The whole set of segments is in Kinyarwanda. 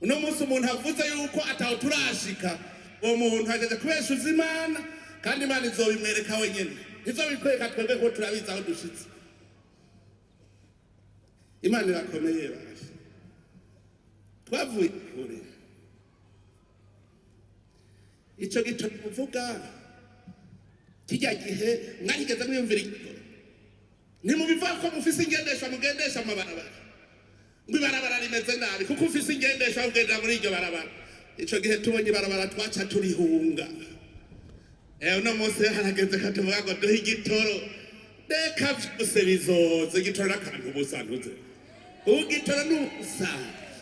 uno munsi umuntu avuze yuko atawuturashika uwo muntu hageze kubeshuza Imana kandi Imana izobimwereka wenyene izobikwereka twebwe ko turabizi aho dushitse. Imana irakomeye basha twavuye kure ico gito kuvuga kijya gihe mwarigeze mwiyumvira igitoro ntimubivuga ko mufise ingendeshwa mugendesha amabarabara ngo ibarabara rimeze nabi kuko ufise ingendeshwa ugendera muri iryo barabara. Ico gihe tubonye ibarabara twaca turihunga. Uno munsi harageze katuvuga ngo duhe igitoro reka vyose bizoze igitoro n'akantu ubusa ntuze ugitoro n'ubusa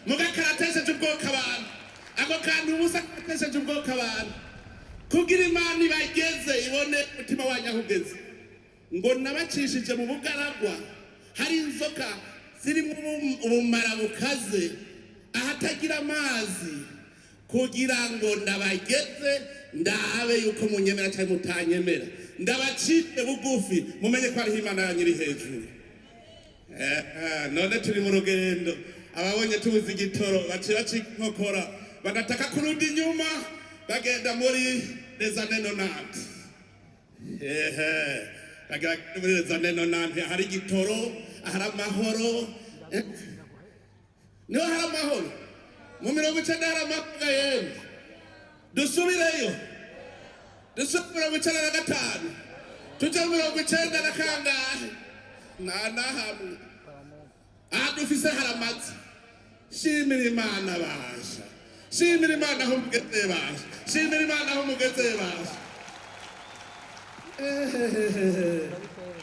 mugakaratesheje ubwoko abantu ako kantu ubusa karatesheje ubwoko abantu kugira Imana ibageze ibone umutima wanyu aho ugeze ngo nabacishije mu bugaragwa hari inzoka zirimo ubumara bukaze ahatagira amazi kugira ngo ndabageze ndabe yuko munyemera cyangwa mutanyemera ndabacite bugufi mumenye ko ari Imana yanyiri hejuru. None turi mu rugendo ababonye tubuze igitoro bacira cinkokora bagataka kurundi nyuma bagenda muri les années 90. Bagenda muri les années 90 hari igitoro hari amahoro niho hari amahoro mu 90 hari amapfa yemwe dusubireyo dusubira mu 95 tuja mu 90 na kangahe na hamwe adufise haramazi shimira Imana basha shimira Imana aho mugeze basha shimira Imana aho mugeze basha